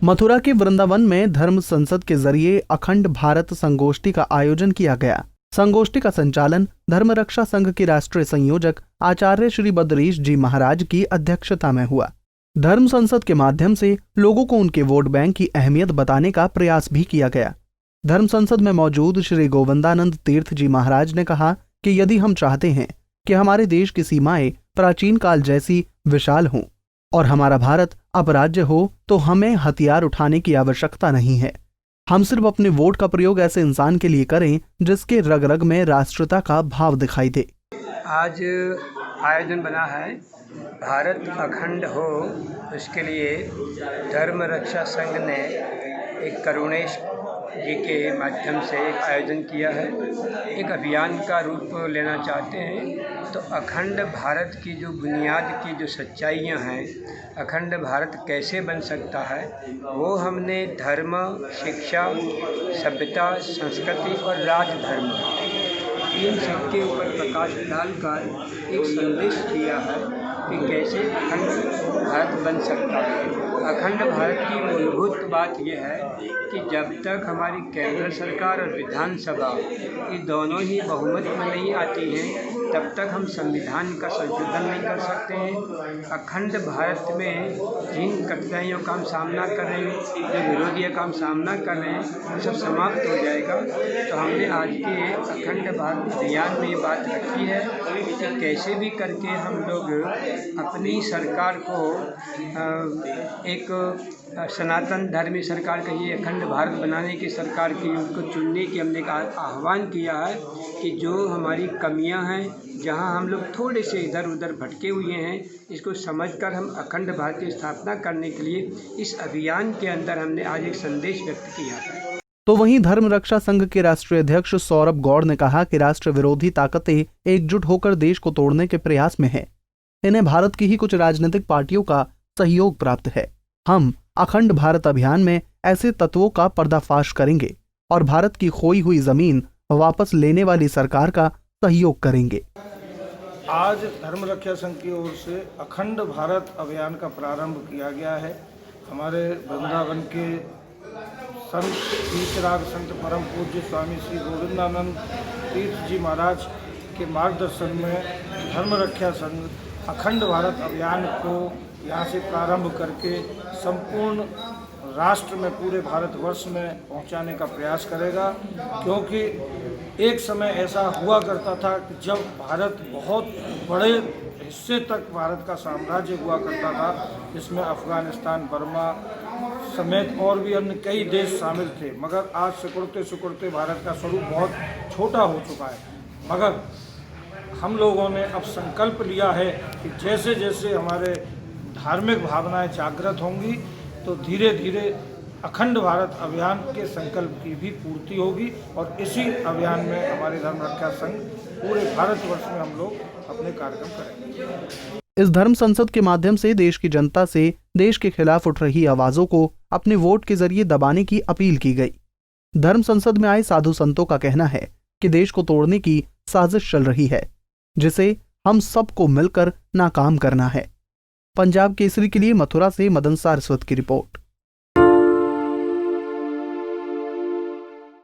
मथुरा के वृंदावन में धर्म संसद के जरिए अखंड भारत संगोष्ठी का आयोजन किया गया। संगोष्ठी का संचालन धर्म रक्षा संघ के राष्ट्रीय संयोजक आचार्य श्री बद्रीश जी महाराज की अध्यक्षता में हुआ। धर्म संसद के माध्यम से लोगों को उनके वोट बैंक की अहमियत बताने का प्रयास भी किया गया। धर्म संसद में मौजूद श्री गोविंदानंद तीर्थ जी महाराज ने कहा कि यदि हम चाहते हैं कि हमारे देश की सीमाएं प्राचीन काल जैसी विशाल हों और हमारा भारत अपराज्य हो, तो हमें हथियार उठाने की आवश्यकता नहीं है। हम सिर्फ अपने वोट का प्रयोग ऐसे इंसान के लिए करें जिसके रग रग में राष्ट्रता का भाव दिखाई दे। आज आयोजन बना है भारत अखंड हो, उसके लिए धर्म रक्षा संघ ने एक करुणेश जी के माध्यम से एक आयोजन किया है। एक अभियान का रूप लेना चाहते हैं। तो अखंड भारत की जो बुनियाद की जो सच्चाइयाँ हैं, अखंड भारत कैसे बन सकता है, वो हमने धर्म, शिक्षा, सभ्यता, संस्कृति और राजधर्म इन सबके ऊपर प्रकाश डालकर एक संदेश दिया है कि कैसे अखंड भारत बन सकता है। अखंड भारत की मूलभूत बात यह है कि जब तक हमारी केंद्र सरकार और विधानसभा ये दोनों ही बहुमत में नहीं आती हैं, तब तक हम संविधान का संशोधन नहीं कर सकते हैं। अखंड भारत में जिन कठिनाइयों का हम सामना कर रहे हैं, जो विरोधियों का हम सामना कर रहे हैं, वो सब समाप्त हो जाएगा। तो हमने आज के अखंड भारत अभियान में ये बात रखी है कि कैसे भी करके हम लोग अपनी सरकार को एक सनातन धर्मी सरकार कहिए, अखंड भारत बनाने की सरकार की उनको चुनने की हमने आह्वान किया है कि जो हमारी कमियां हैं, जहां हम लोग थोड़े से इधर उधर भटके हुए हैं, इसको समझकर हम अखंड भारत की स्थापना करने के लिए इस अभियान के अंदर हमने आज एक संदेश व्यक्त किया है। तो वहीं धर्म रक्षा संघ के राष्ट्रीय अध्यक्ष सौरभ गौड़ ने कहा कि राष्ट्र विरोधी ताकतें एकजुट होकर देश को तोड़ने के प्रयास में हैं। इन्हें भारत की ही कुछ राजनीतिक पार्टियों का सहयोग प्राप्त है। हम अखंड भारत अभियान में ऐसे तत्वों का पर्दाफाश करेंगे और भारत की खोई हुई जमीन वापस लेने वाली सरकार का सहयोग करेंगे। आज धर्म रक्षा संघ की ओर से अखंड भारत अभियान का प्रारंभ किया गया है। हमारे वृंदावन के संत तीर्थराज संत परम पूज्य स्वामी श्री गोविंदानंद तीर्थ जी महाराज के मार्गदर्शन में धर्म रक्षा संघ अखंड भारत अभियान को यहाँ से प्रारंभ करके संपूर्ण राष्ट्र में, पूरे भारतवर्ष में पहुँचाने का प्रयास करेगा। क्योंकि एक समय ऐसा हुआ करता था कि जब भारत बहुत बड़े हिस्से तक भारत का साम्राज्य हुआ करता था, जिसमें अफ़गानिस्तान, बर्मा समेत और भी अन्य कई देश शामिल थे। मगर आज सिकुड़ते सिकुड़ते भारत का स्वरूप बहुत छोटा हो चुका है। मगर हम लोगों ने अब संकल्प लिया है कि जैसे जैसे हमारे धार्मिक भावनाएं जागृत होंगी, तो धीरे धीरे अखंड भारत अभियान के संकल्प की भी पूर्ति होगी और इसी अभियान में हमारे धर्म रक्षा संघ पूरे भारतवर्ष में हम लोग अपने कार्यक्रम करेंगे। इस धर्म संसद के माध्यम से देश की जनता से देश के खिलाफ उठ रही आवाजों को अपने वोट के जरिए दबाने की अपील की गई। धर्म संसद में आए साधु संतों का कहना है कि देश को तोड़ने की साजिश चल रही है, जिसे हम सबको मिलकर नाकाम करना है। पंजाब केसरी के लिए मथुरा से मदन सारस्वत की रिपोर्ट।